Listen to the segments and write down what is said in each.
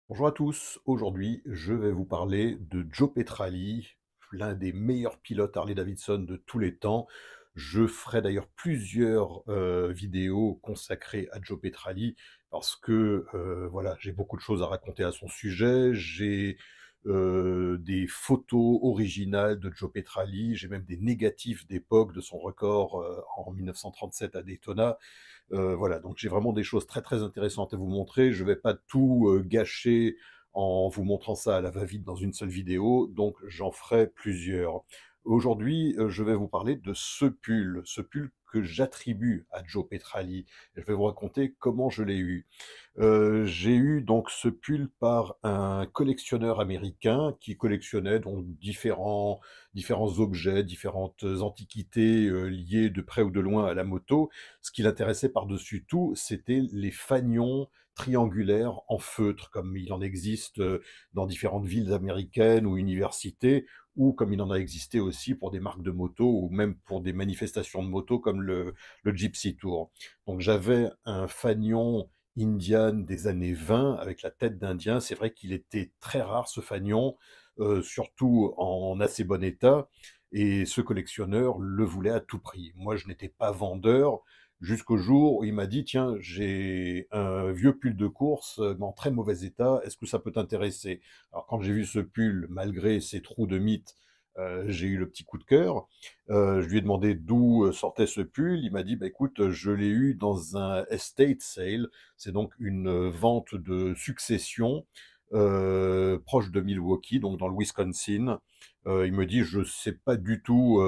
Bonjour à tous, aujourd'hui je vais vous parler de Joe Petrali, l'un des meilleurs pilotes Harley-Davidson de tous les temps. Je ferai d'ailleurs plusieurs vidéos consacrées à Joe Petrali parce que voilà, j'ai beaucoup de choses à raconter à son sujet. J'ai des photos originales de Joe Petrali, j'ai même des négatifs d'époque de son record en 1937 à Daytona. Voilà, donc j'ai vraiment des choses très, très intéressantes à vous montrer. Je ne vais pas tout, gâcher en vous montrant ça à la va-vite dans une seule vidéo, donc j'en ferai plusieurs. Aujourd'hui, je vais vous parler de ce pull que j'attribue à Joe Petrali. Et je vais vous raconter comment je l'ai eu. J'ai eu donc ce pull par un collectionneur américain qui collectionnait donc différents objets, différentes antiquités, liées de près ou de loin à la moto. Ce qui l'intéressait par-dessus tout, c'était les fanions triangulaires en feutre, comme il en existe, dans différentes villes américaines ou universités, ou comme il en a existé aussi pour des marques de moto ou même pour des manifestations de moto comme le Gypsy Tour. Donc j'avais un fanion Indian des années 20 avec la tête d'Indien. C'est vrai qu'il était très rare ce fanion, surtout en assez bon état, et ce collectionneur le voulait à tout prix. Moi, je n'étais pas vendeur, jusqu'au jour où il m'a dit: «Tiens, j'ai un vieux pull de course, mais en très mauvais état, est-ce que ça peut t'intéresser?» Alors quand j'ai vu ce pull, malgré ses trous de mythe, j'ai eu le petit coup de cœur. Je lui ai demandé d'où sortait ce pull. Il m'a dit: «Bah écoute, je l'ai eu dans un estate sale». C'est donc une vente de succession proche de Milwaukee, donc dans le Wisconsin. Il me dit: «Je sais pas du tout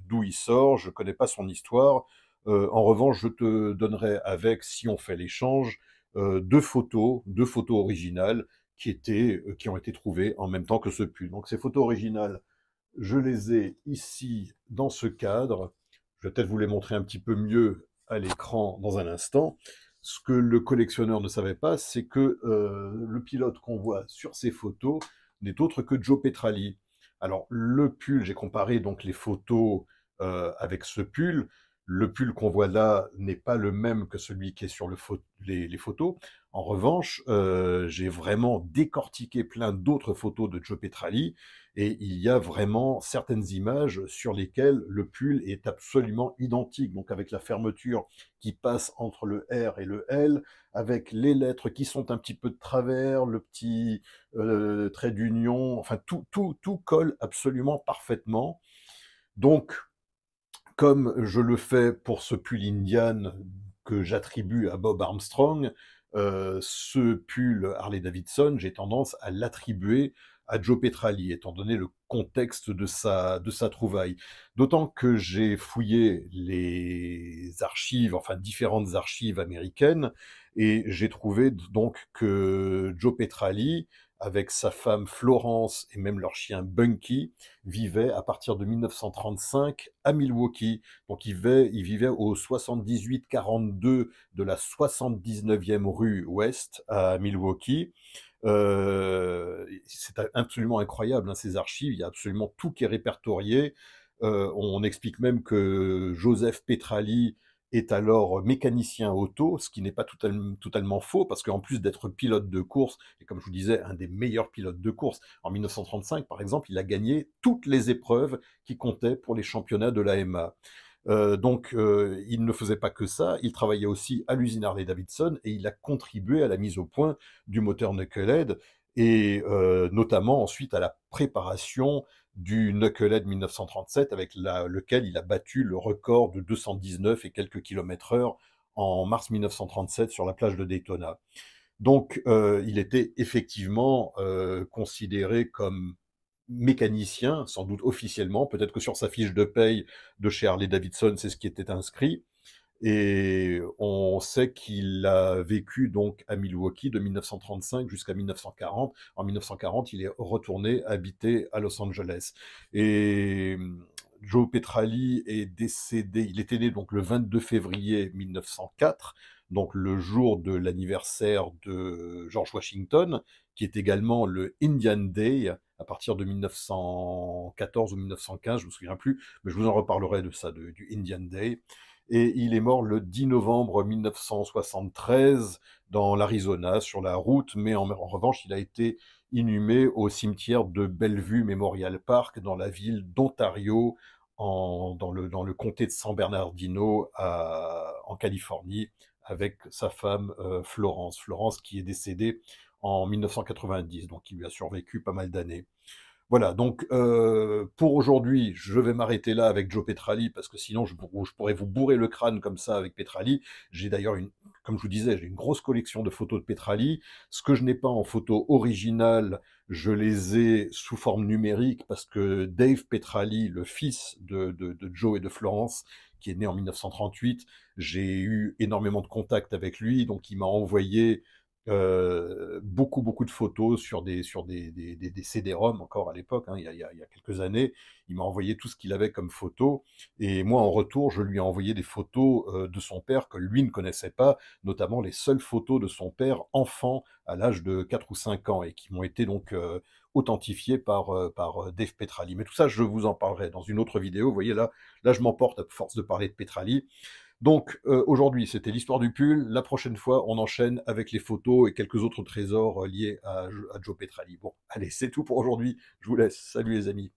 d'où il sort, je connais pas son histoire. En revanche, je te donnerai avec, si on fait l'échange, 2 photos originales qui ont été trouvées en même temps que ce pull». Donc ces photos originales, je les ai ici dans ce cadre. Je vais peut-être vous les montrer un petit peu mieux à l'écran dans un instant. Ce que le collectionneur ne savait pas, c'est que le pilote qu'on voit sur ces photos n'est autre que Joe Petrali. Alors le pull, j'ai comparé donc les photos avec ce pull. Le pull qu'on voit là n'est pas le même que celui qui est sur les photos. En revanche, j'ai vraiment décortiqué plein d'autres photos de Joe Petrali et il y a vraiment certaines images sur lesquelles le pull est absolument identique, donc avec la fermeture qui passe entre le R et le L, avec les lettres qui sont un petit peu de travers, le petit trait d'union, enfin tout colle absolument parfaitement. Donc, comme je le fais pour ce pull Indian que j'attribue à Bob Armstrong, ce pull Harley-Davidson, j'ai tendance à l'attribuer à Joe Petrali, étant donné le contexte de sa trouvaille. D'autant que j'ai fouillé les archives, enfin différentes archives américaines, et j'ai trouvé donc que Joe Petrali, avec sa femme Florence et même leur chien Bunky, vivait à partir de 1935 à Milwaukee. Donc il vivait au 78-42 de la 79e rue Ouest à Milwaukee. C'est absolument incroyable, hein, ces archives, il y a absolument tout qui est répertorié. On explique même que Joseph Petrali est alors mécanicien auto, ce qui n'est pas totalement faux, parce qu'en plus d'être pilote de course, et comme je vous disais, un des meilleurs pilotes de course, en 1935, par exemple, il a gagné toutes les épreuves qui comptaient pour les championnats de l'AMA. Donc, il ne faisait pas que ça, il travaillait aussi à l'usine Harley-Davidson et il a contribué à la mise au point du moteur Knucklehead et notamment ensuite à la préparation du Knucklehead 1937 avec lequel il a battu le record de 219 et quelques kilomètres heure en mars 1937 sur la plage de Daytona. Donc, il était effectivement considéré comme mécanicien, sans doute officiellement, peut-être que sur sa fiche de paye de chez Harley-Davidson, c'est ce qui était inscrit. Et on sait qu'il a vécu donc à Milwaukee de 1935 jusqu'à 1940. En 1940, il est retourné habiter à Los Angeles. Et Joe Petrali est décédé, il était né donc le 22 février 1904, donc le jour de l'anniversaire de George Washington, qui est également le Indian Day, à partir de 1914 ou 1915, je ne me souviens plus, mais je vous en reparlerai de ça, du Indian Day. et il est mort le 10 novembre 1973 dans l'Arizona, sur la route, mais en revanche, il a été inhumé au cimetière de Bellevue Memorial Park, dans la ville d'Ontario, dans le comté de San Bernardino, en Californie, avec sa femme Florence. Florence qui est décédée en 1990, donc il lui a survécu pas mal d'années. Voilà, donc pour aujourd'hui, je vais m'arrêter là avec Joe Petrali, parce que sinon je pourrais vous bourrer le crâne comme ça avec Petrali. J'ai d'ailleurs comme je vous disais, j'ai une grosse collection de photos de Petrali. Ce que je n'ai pas en photo originale, je les ai sous forme numérique, parce que Dave Petrali, le fils de Joe et de Florence, qui est né en 1938, j'ai eu énormément de contacts avec lui, donc il m'a envoyé beaucoup de photos sur des CD-ROM, encore à l'époque, hein, il y a quelques années. Il m'a envoyé tout ce qu'il avait comme photos, et moi en retour je lui ai envoyé des photos de son père que lui ne connaissait pas, notamment les seules photos de son père enfant à l'âge de 4 ou 5 ans, et qui m'ont été donc authentifiées par Dave Petrali. Mais tout ça, je vous en parlerai dans une autre vidéo. Vous voyez, là je m'emporte à force de parler de Petrali. Donc aujourd'hui, c'était l'histoire du pull. La prochaine fois, on enchaîne avec les photos et quelques autres trésors liés à Joe Petrali. Bon, allez, c'est tout pour aujourd'hui. Je vous laisse. Salut les amis.